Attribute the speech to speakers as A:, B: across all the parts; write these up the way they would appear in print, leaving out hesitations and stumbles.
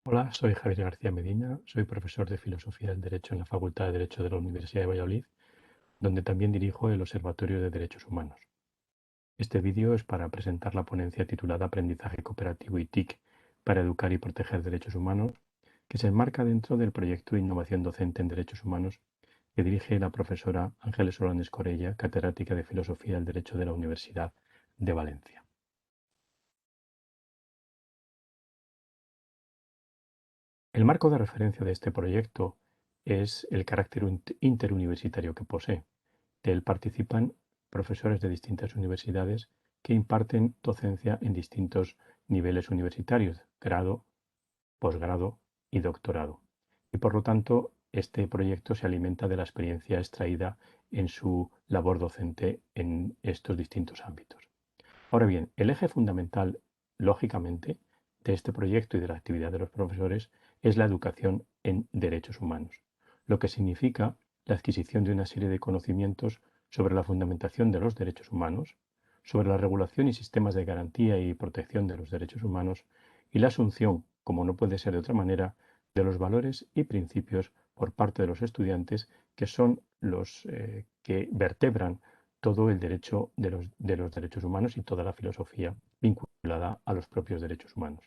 A: Hola, soy Javier García Medina, soy profesor de Filosofía del Derecho en la Facultad de Derecho de la Universidad de Valladolid, donde también dirijo el Observatorio de Derechos Humanos. Este vídeo es para presentar la ponencia titulada Aprendizaje Cooperativo y TIC para educar y proteger derechos humanos, que se enmarca dentro del proyecto de innovación docente en derechos humanos que dirige la profesora Ángeles Solanes Corella, catedrática de Filosofía del Derecho de la Universidad de Valencia. El marco de referencia de este proyecto es el carácter interuniversitario que posee. De él participan profesores de distintas universidades que imparten docencia en distintos niveles universitarios, grado, posgrado y doctorado. Y por lo tanto, este proyecto se alimenta de la experiencia extraída en su labor docente en estos distintos ámbitos. Ahora bien, el eje fundamental, lógicamente, de este proyecto y de la actividad de los profesores es la educación en derechos humanos, lo que significa la adquisición de una serie de conocimientos sobre la fundamentación de los derechos humanos, sobre la regulación y sistemas de garantía y protección de los derechos humanos y la asunción, como no puede ser de otra manera, de los valores y principios por parte de los estudiantes que son los que vertebran todo el derecho de los derechos humanos y toda la filosofía vinculada a los propios derechos humanos.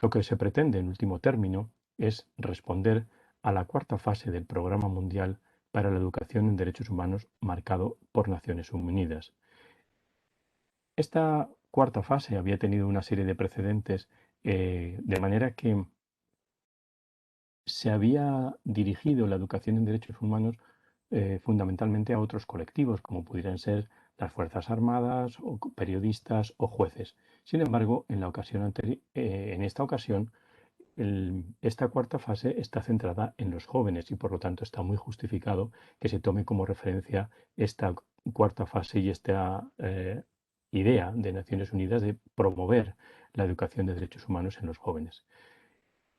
A: Lo que se pretende, en último término, es responder a la cuarta fase del Programa Mundial para la Educación en Derechos Humanos marcado por Naciones Unidas. Esta cuarta fase había tenido una serie de precedentes de manera que se había dirigido la educación en derechos humanos fundamentalmente a otros colectivos, como pudieran ser las Fuerzas Armadas, o periodistas o jueces. Sin embargo, en esta ocasión, esta cuarta fase está centrada en los jóvenes y por lo tanto está muy justificado que se tome como referencia esta cuarta fase y esta idea de Naciones Unidas de promover la educación de derechos humanos en los jóvenes,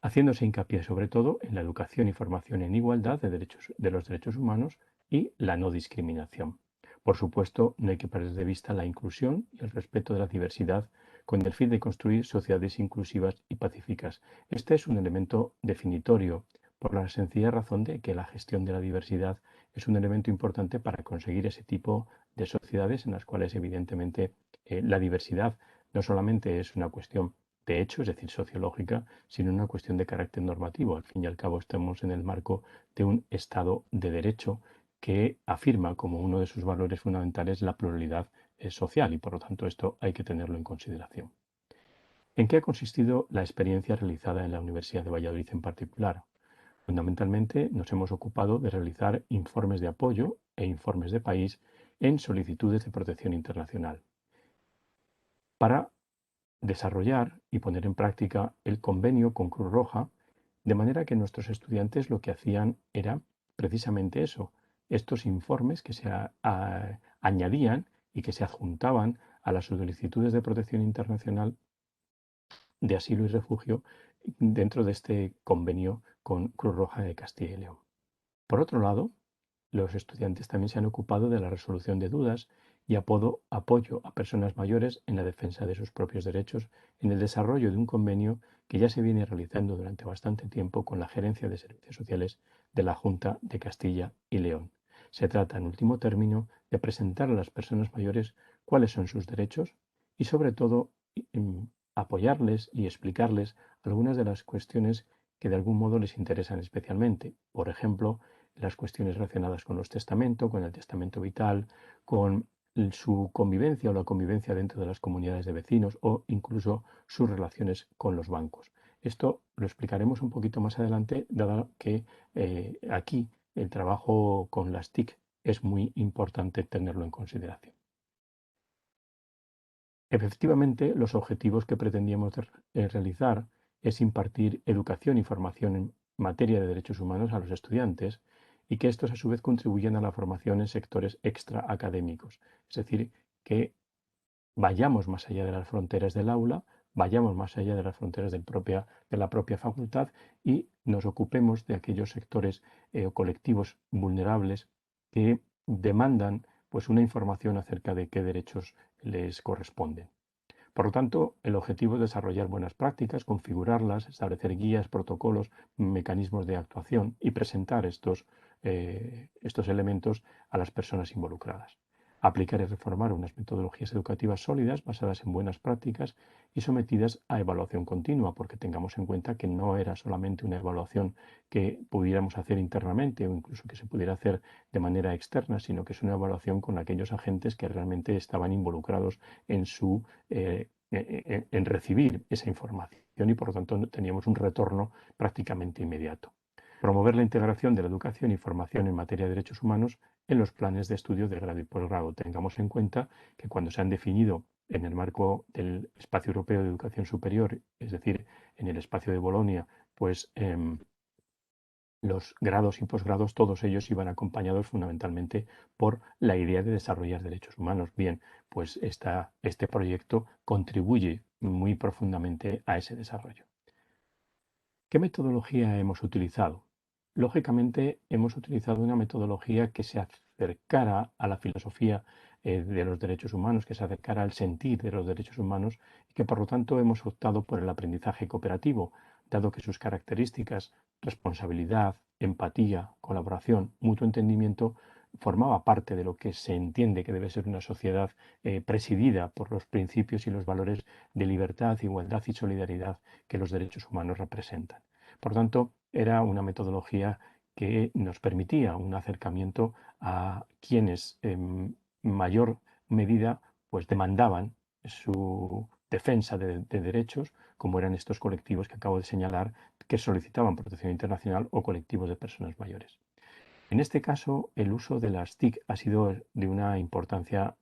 A: haciéndose hincapié sobre todo en la educación y formación en igualdad de los derechos humanos y la no discriminación. Por supuesto, no hay que perder de vista la inclusión y el respeto de la diversidad con el fin de construir sociedades inclusivas y pacíficas. Este es un elemento definitorio por la sencilla razón de que la gestión de la diversidad es un elemento importante para conseguir ese tipo de sociedades en las cuales evidentemente la diversidad no solamente es una cuestión de hecho, es decir, sociológica, sino una cuestión de carácter normativo. Al fin y al cabo, estamos en el marco de un Estado de Derecho que afirma como uno de sus valores fundamentales la pluralidad social y, por lo tanto, esto hay que tenerlo en consideración. ¿En qué ha consistido la experiencia realizada en la Universidad de Valladolid en particular? Fundamentalmente nos hemos ocupado de realizar informes de apoyo e informes de país en solicitudes de protección internacional para desarrollar y poner en práctica el convenio con Cruz Roja, de manera que nuestros estudiantes lo que hacían era precisamente eso, estos informes que añadían y que se adjuntaban a las solicitudes de protección internacional de asilo y refugio dentro de este convenio con Cruz Roja de Castilla y León. Por otro lado, los estudiantes también se han ocupado de la resolución de dudas y apoyo a personas mayores en la defensa de sus propios derechos en el desarrollo de un convenio que ya se viene realizando durante bastante tiempo con la Gerencia de Servicios Sociales de la Junta de Castilla y León. Se trata, en último término, de presentar a las personas mayores cuáles son sus derechos y, sobre todo, apoyarles y explicarles algunas de las cuestiones que de algún modo les interesan especialmente. Por ejemplo, las cuestiones relacionadas con los testamentos, con el testamento vital, con su convivencia o la convivencia dentro de las comunidades de vecinos o incluso sus relaciones con los bancos. Esto lo explicaremos un poquito más adelante, dado que aquí el trabajo con las TIC es muy importante tenerlo en consideración. Efectivamente, los objetivos que pretendíamos realizar es impartir educación y formación en materia de derechos humanos a los estudiantes y que estos a su vez contribuyan a la formación en sectores extraacadémicos. Es decir, que vayamos más allá de las fronteras del aula, vayamos más allá de las fronteras de la propia facultad y nos ocupemos de aquellos sectores o colectivos vulnerables que demandan pues una información acerca de qué derechos les corresponden. Por lo tanto, el objetivo es desarrollar buenas prácticas, configurarlas, establecer guías, protocolos, mecanismos de actuación y presentar estos elementos a las personas involucradas. Aplicar y reformar unas metodologías educativas sólidas basadas en buenas prácticas y sometidas a evaluación continua, porque tengamos en cuenta que no era solamente una evaluación que pudiéramos hacer internamente o incluso que se pudiera hacer de manera externa, sino que es una evaluación con aquellos agentes que realmente estaban involucrados en en recibir esa información y por lo tanto teníamos un retorno prácticamente inmediato. Promover la integración de la educación y formación en materia de derechos humanos en los planes de estudio de grado y posgrado. Tengamos en cuenta que cuando se han definido en el marco del Espacio Europeo de Educación Superior, es decir, en el espacio de Bolonia, pues los grados y posgrados, todos ellos iban acompañados fundamentalmente por la idea de desarrollar derechos humanos. Bien, pues este proyecto contribuye muy profundamente a ese desarrollo. ¿Qué metodología hemos utilizado? Lógicamente, hemos utilizado una metodología que se acercara a la filosofía de los derechos humanos, que se acercara al sentir de los derechos humanos y que por lo tanto hemos optado por el aprendizaje cooperativo, dado que sus características, responsabilidad, empatía, colaboración, mutuo entendimiento, formaba parte de lo que se entiende que debe ser una sociedad presidida por los principios y los valores de libertad, igualdad y solidaridad que los derechos humanos representan. Por tanto, era una metodología que nos permitía un acercamiento a quienes en mayor medida pues demandaban su defensa de derechos, como eran estos colectivos que acabo de señalar, que solicitaban protección internacional o colectivos de personas mayores. En este caso, el uso de las TIC ha sido de una importancia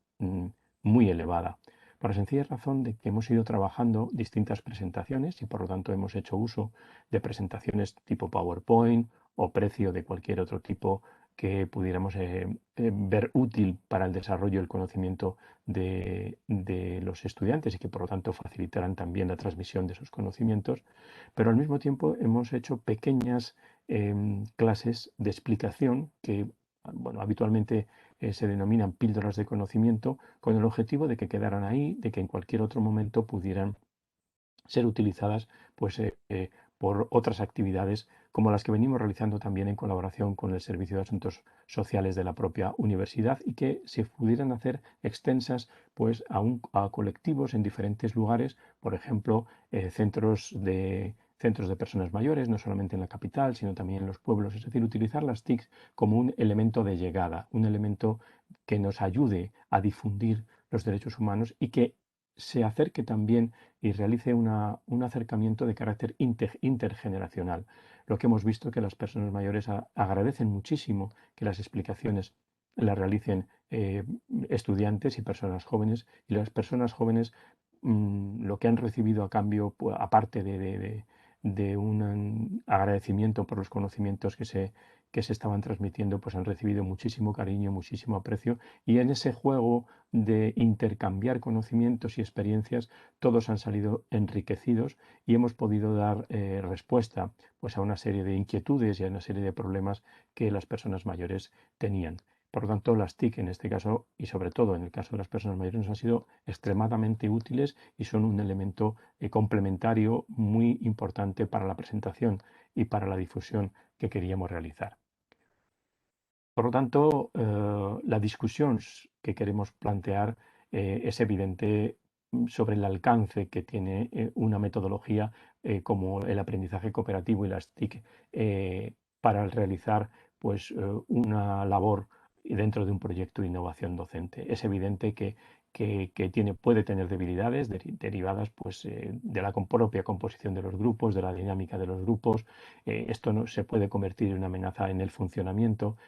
A: muy elevada, por la sencilla razón de que hemos ido trabajando distintas presentaciones y por lo tanto hemos hecho uso de presentaciones tipo PowerPoint o precio de cualquier otro tipo que pudiéramos ver útil para el desarrollo y el conocimiento de los estudiantes y que por lo tanto facilitaran también la transmisión de esos conocimientos, pero al mismo tiempo hemos hecho pequeñas clases de explicación que bueno, habitualmente se denominan píldoras de conocimiento, con el objetivo de que quedaran ahí, de que en cualquier otro momento pudieran ser utilizadas pues, por otras actividades como las que venimos realizando también en colaboración con el Servicio de Asuntos Sociales de la propia universidad y que se pudieran hacer extensas pues, a colectivos en diferentes lugares, por ejemplo, centros de personas mayores, no solamente en la capital, sino también en los pueblos, es decir, utilizar las TICs como un elemento de llegada, un elemento que nos ayude a difundir los derechos humanos y que se acerque también y realice un acercamiento de carácter intergeneracional. Lo que hemos visto que las personas mayores agradecen muchísimo que las explicaciones las realicen estudiantes y personas jóvenes, y las personas jóvenes lo que han recibido a cambio, pues, aparte de un agradecimiento por los conocimientos que se estaban transmitiendo, pues han recibido muchísimo cariño, muchísimo aprecio, y en ese juego de intercambiar conocimientos y experiencias, todos han salido enriquecidos y hemos podido dar respuesta pues, a una serie de inquietudes y a una serie de problemas que las personas mayores tenían. Por lo tanto, las TIC en este caso y sobre todo en el caso de las personas mayores nos han sido extremadamente útiles y son un elemento complementario muy importante para la presentación y para la difusión que queríamos realizar. Por lo tanto, la discusión que queremos plantear es evidente sobre el alcance que tiene una metodología como el aprendizaje cooperativo y las TIC para realizar pues, una labor dentro de un proyecto de innovación docente. Es evidente que puede tener debilidades derivadas pues, de la propia composición de los grupos, de la dinámica de los grupos. Esto no se puede convertir en una amenaza en el funcionamiento,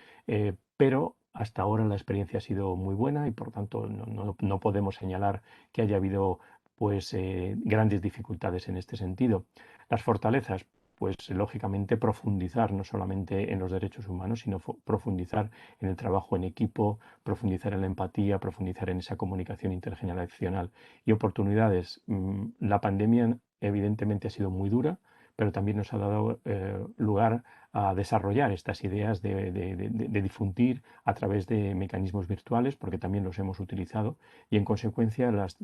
A: pero hasta ahora la experiencia ha sido muy buena y por tanto no podemos señalar que haya habido pues, grandes dificultades en este sentido. Las fortalezas, pues lógicamente profundizar no solamente en los derechos humanos, sino profundizar en el trabajo en equipo, profundizar en la empatía, profundizar en esa comunicación intergeneracional y oportunidades. La pandemia evidentemente ha sido muy dura, pero también nos ha dado lugar a desarrollar estas ideas de difundir a través de mecanismos virtuales, porque también los hemos utilizado, y en consecuencia las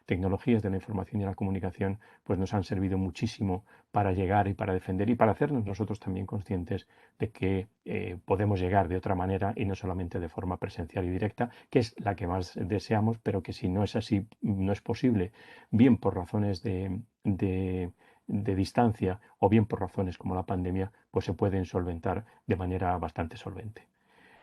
A: tecnologías de la información y la comunicación pues nos han servido muchísimo para llegar y para defender y para hacernos nosotros también conscientes de que podemos llegar de otra manera y no solamente de forma presencial y directa, que es la que más deseamos, pero que si no es así, no es posible, bien por razones de distancia o bien por razones como la pandemia, pues se pueden solventar de manera bastante solvente.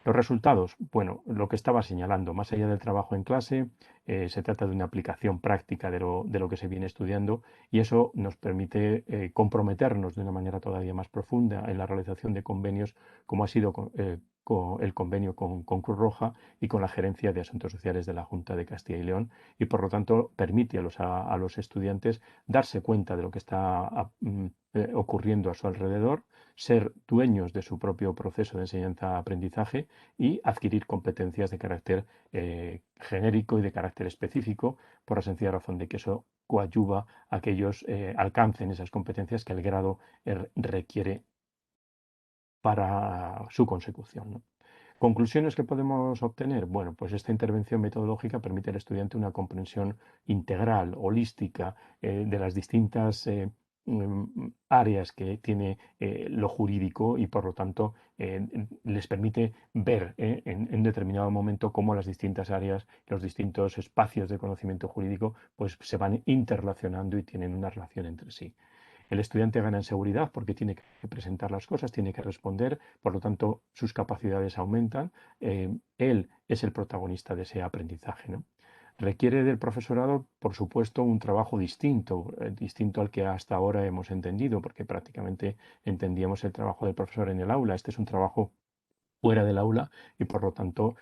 A: Los resultados, bueno, lo que estaba señalando, más allá del trabajo en clase, se trata de una aplicación práctica de lo que se viene estudiando y eso nos permite comprometernos de una manera todavía más profunda en la realización de convenios, como ha sido con el convenio con Cruz Roja y con la Gerencia de Asuntos Sociales de la Junta de Castilla y León, y por lo tanto permite a los estudiantes darse cuenta de lo que está ocurriendo a su alrededor, ser dueños de su propio proceso de enseñanza-aprendizaje y adquirir competencias de carácter genérico y de carácter específico, por la sencilla razón de que eso coadyuva a que ellos alcancen esas competencias que el grado requiere para su consecución, ¿no? Conclusiones que podemos obtener. Bueno, pues esta intervención metodológica permite al estudiante una comprensión integral, holística, de las distintas áreas que tiene lo jurídico y por lo tanto les permite ver en determinado momento cómo las distintas áreas, los distintos espacios de conocimiento jurídico, pues se van interrelacionando y tienen una relación entre sí. El estudiante gana en seguridad porque tiene que presentar las cosas, tiene que responder, por lo tanto sus capacidades aumentan. Él es el protagonista de ese aprendizaje, ¿no? Requiere del profesorado, por supuesto, un trabajo distinto, distinto al que hasta ahora hemos entendido, porque prácticamente entendíamos el trabajo del profesor en el aula. Este es un trabajo fuera del aula y, por lo tanto,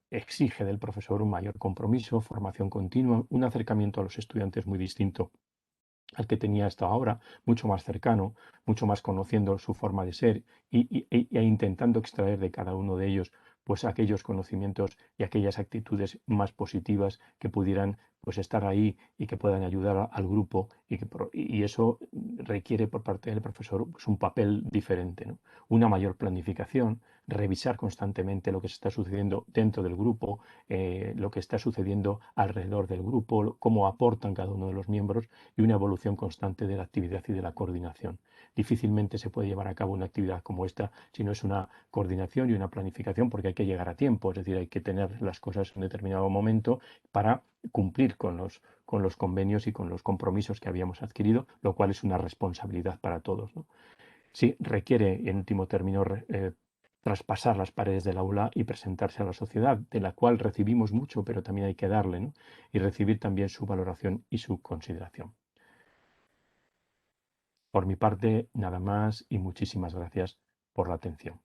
A: exige del profesor un mayor compromiso, formación continua, un acercamiento a los estudiantes muy distinto al que tenía hasta ahora, mucho más cercano, mucho más conociendo su forma de ser e intentando extraer de cada uno de ellos pues aquellos conocimientos y aquellas actitudes más positivas que pudieran pues estar ahí y que puedan ayudar al grupo y eso requiere por parte del profesor pues, un papel diferente, ¿no? Una mayor planificación, revisar constantemente lo que se está sucediendo dentro del grupo, lo que está sucediendo alrededor del grupo, cómo aportan cada uno de los miembros y una evolución constante de la actividad y de la coordinación. Difícilmente se puede llevar a cabo una actividad como esta si no es una coordinación y una planificación, porque hay que llegar a tiempo, es decir, hay que tener las cosas en un determinado momento para cumplir con los convenios y con los compromisos que habíamos adquirido, lo cual es una responsabilidad para todos, ¿no? Sí, requiere, en último término, traspasar las paredes del aula y presentarse a la sociedad, de la cual recibimos mucho, pero también hay que darle, ¿no? Y recibir también su valoración y su consideración. Por mi parte, nada más y muchísimas gracias por la atención.